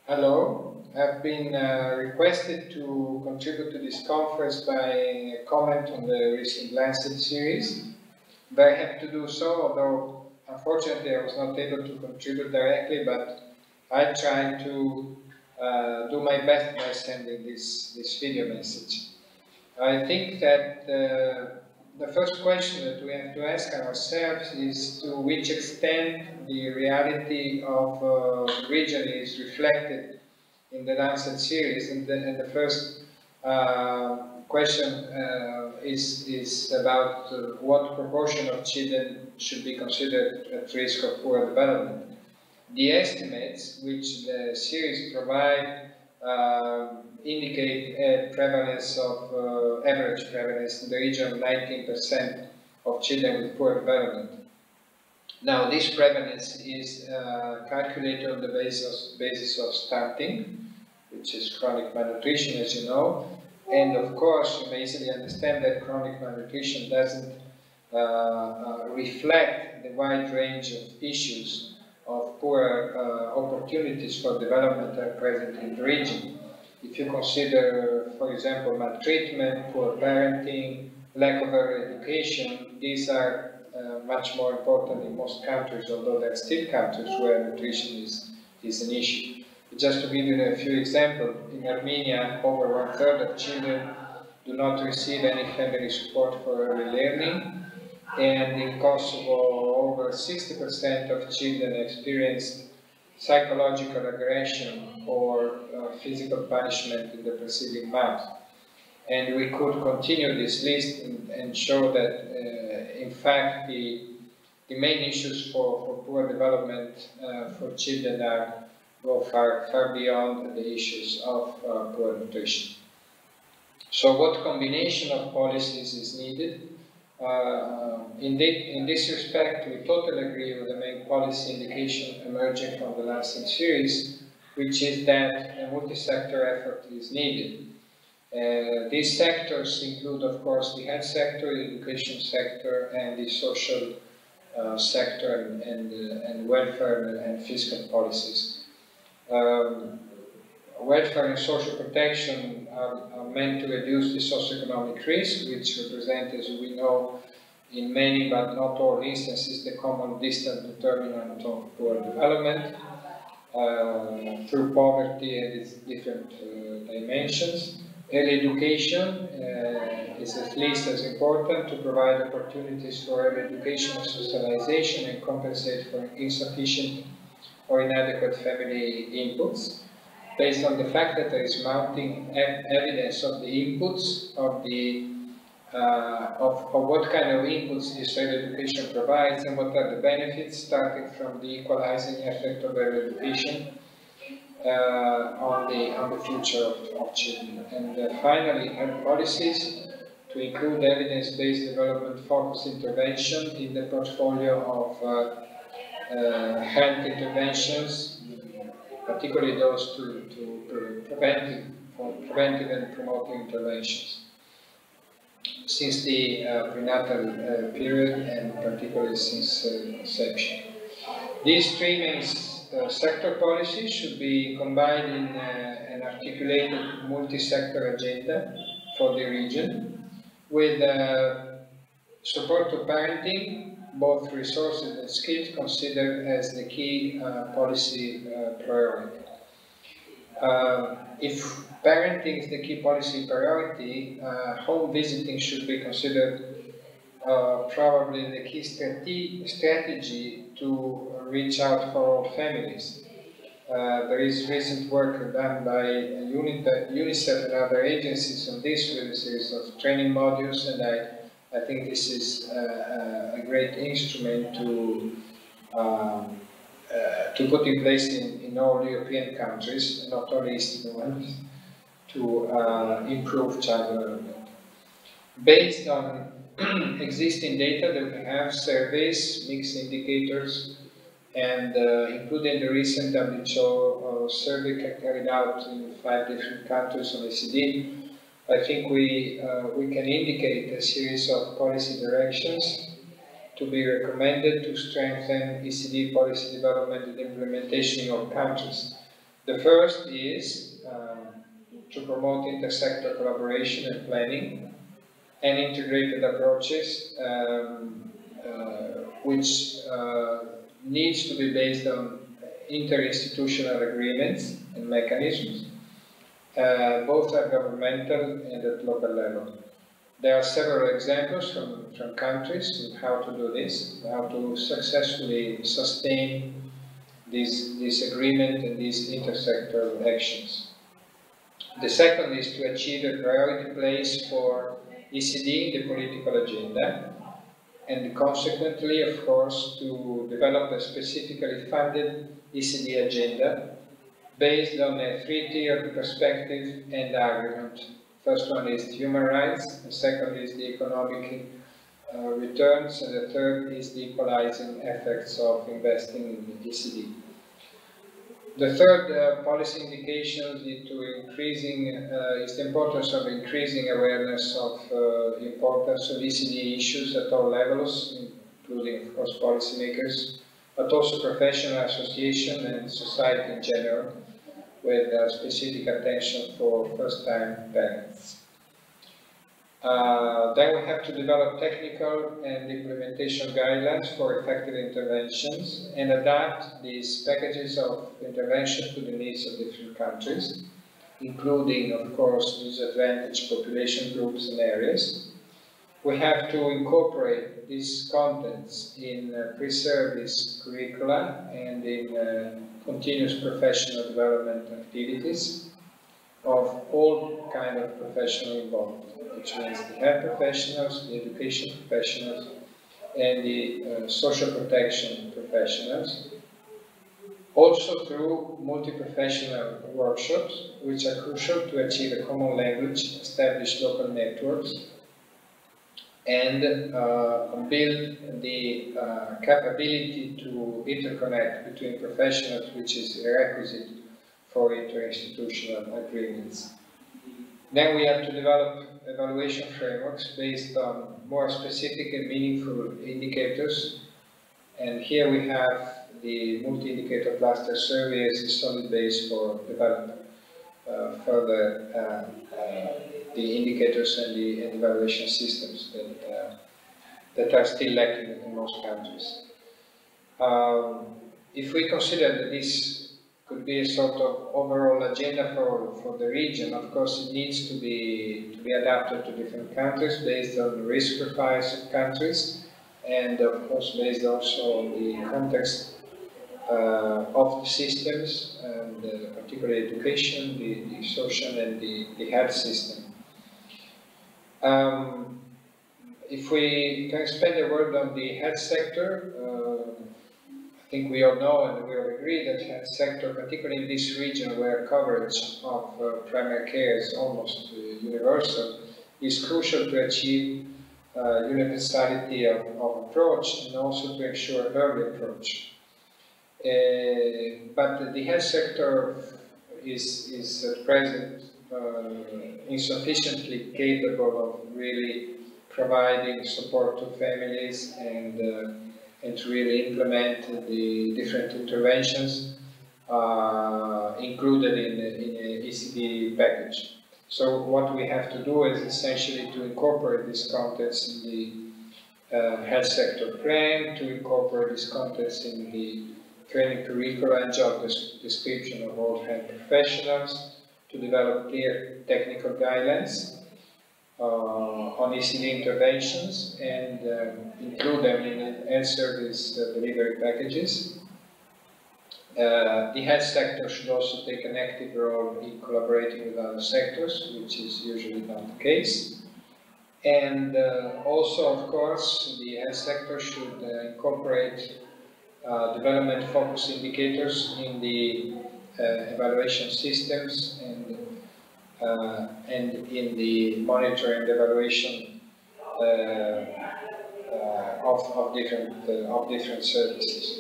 Hello, I've been requested to contribute to this conference by a comment on the recent Lancet series. Very happy to do so, although unfortunately I was not able to contribute directly, but I tried to do my best by sending this video message. I think that the first question that we have to ask ourselves is to which extent the reality of the region is reflected in the Lancet series. And the first question is about what proportion of children should be considered at risk of poor development. The estimates which the series provide indicate a prevalence of average prevalence in the region of 19% of children with poor development. Now, this prevalence is calculated on the basis of stunting, which is chronic malnutrition, as you know. And of course, you may easily understand that chronic malnutrition doesn't reflect the wide range of issues of poor opportunities for development are present in the region. If you consider, for example, maltreatment, poor parenting, lack of early education, these are much more important in most countries, although there are still countries where nutrition is an issue. Just to give you a few examples, in Armenia, over 1/3 of children do not receive any family support for early learning. And in Kosovo, over 60% of children experienced psychological aggression or physical punishment in the preceding month. And we could continue this list and show that, in fact, the main issues for poor development for children go far beyond the issues of poor nutrition. So what combination of policies is needed? In this respect, we totally agree with the main policy indication emerging from the Lancet series, which is that a multi-sector effort is needed. These sectors include, of course, the health sector, the education sector, and the social sector and welfare and fiscal policies. Welfare and social protection are meant to reduce the socioeconomic risk, which represent, as we know, in many but not all instances, the common distant determinant of poor development through poverty and its different dimensions. Early education is at least as important to provide opportunities for early education and socialization and compensate for insufficient or inadequate family inputs. Based on the fact that there is mounting evidence of the inputs of what kind of inputs this early education provides and what are the benefits, starting from the equalizing effect of early education on the future of children. And finally, health policies to include evidence-based development-focused intervention in the portfolio of health interventions, particularly those to preventive and promoting interventions since the prenatal period and particularly since conception. These three main sector policies should be combined in an articulated multi-sector agenda for the region with support to parenting, both resources and skills considered as the key policy priority. If parenting is the key policy priority, home visiting should be considered probably the key strategy to reach out for all families. There is recent work done by UNICEF and other agencies on this with a series of training modules, and I think this is a great instrument to put in place in all European countries, not only Eastern ones, to improve child development. Based on existing data that we have, surveys, mixed indicators, and including the recent WHO survey carried out in 5 different countries on ECD, I think we can indicate a series of policy directions to be recommended to strengthen ECD policy development and implementation in all countries. The first is to promote intersector collaboration and planning and integrated approaches, which needs to be based on interinstitutional agreements and mechanisms, both at governmental and at local level. There are several examples from countries on how to do this, how to successfully sustain this agreement and these intersectoral actions. The second is to achieve a priority place for ECD in the political agenda, and consequently, of course, to develop a specifically funded ECD agenda based on a three-tiered perspective and argument. First one is human rights, the second is the economic returns, and the third is the equalizing effects of investing in the ECD. The third policy indication is the importance of increasing awareness of the importance of ECD issues at all levels, including, of course, policymakers, but also professional association and society in general, with specific attention for first-time parents. Then we have to develop technical and implementation guidelines for effective interventions and adapt these packages of intervention to the needs of different countries, including, of course, disadvantaged population groups and areas. We have to incorporate these contents in pre-service curricula and in continuous professional development activities of all kinds of professional involved, which means the health professionals, the education professionals, and the social protection professionals. Also through multi-professional workshops, which are crucial to achieve a common language, establish local networks, and build the capability to interconnect between professionals, which is a requisite for interinstitutional agreements. Then we have to develop evaluation frameworks based on more specific and meaningful indicators. And here we have the multi-indicator cluster survey as a solid base for developing further the indicators and the evaluation systems that are still lacking in most countries. If we consider that this could be a sort of overall agenda for the region, of course it needs to be adapted to different countries based on the risk profiles of countries, and of course based also on the context of the systems, and particularly education, the social and the health system. If we can spend a word on the health sector, I think we all know and we all agree that the health sector, particularly in this region where coverage of primary care is almost universal, is crucial to achieve universality of approach and also to ensure early approach. But the health sector is at present insufficiently capable of really providing support to families and to really implement the different interventions included in the ECD package. So what we have to do is essentially to incorporate these contents in the health sector plan, to incorporate these contents in the training curricula and job description of all health professionals, to develop clear technical guidelines on ECD interventions and include them in health service delivery packages. The health sector should also take an active role in collaborating with other sectors, which is usually not the case. And also, of course, the health sector should incorporate development focus indicators in the evaluation systems and in the monitoring and evaluation of different services.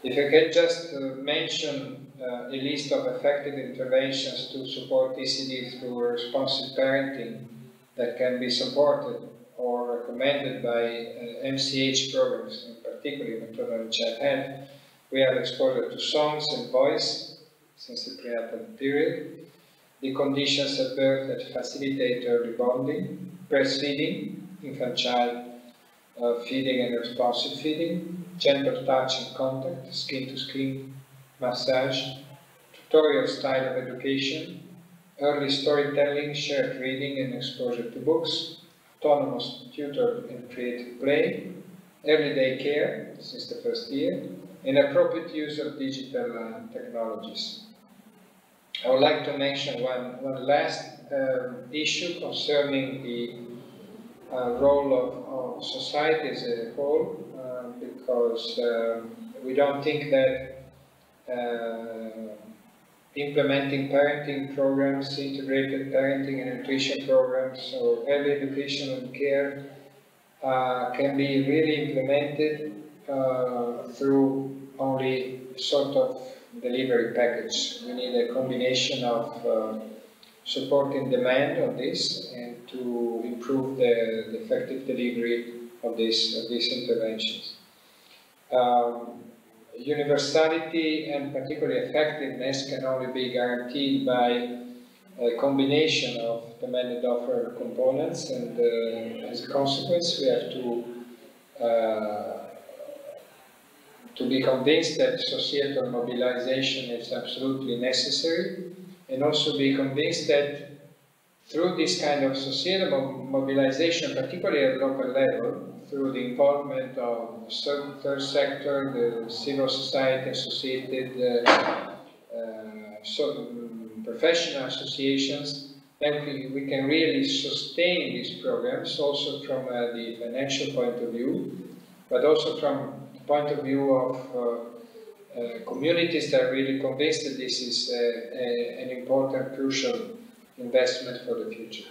If I can just mention a list of effective interventions to support ECD through responsive parenting that can be supported or recommended by MCH programs, in particular maternal and child health, we have exposure to songs and voice, since the prenatal period, the conditions at birth that facilitate early bonding, breastfeeding, infant-child feeding and responsive feeding, gentle touch and contact, skin-to-skin massage, tutorial style of education, early storytelling, shared reading and exposure to books, autonomous tutor and creative play, early day care since the first year, and appropriate use of digital technologies. I would like to mention one last issue concerning the role of society as a whole, because we don't think that implementing parenting programs, integrated parenting and nutrition programs, or early education and care can be really implemented through only sort of delivery package. We need a combination of supporting demand on this and to improve the effective delivery of these interventions. Universality and particularly effectiveness can only be guaranteed by a combination of demand and offer components, and as a consequence we have to be convinced that societal mobilization is absolutely necessary, and also be convinced that through this kind of societal mobilization, particularly at local level, through the involvement of the third sector, the civil society associated professional associations, then we can really sustain these programs also from the financial point of view, but also from the point of view of communities that are really convinced that this is an important, crucial investment for the future.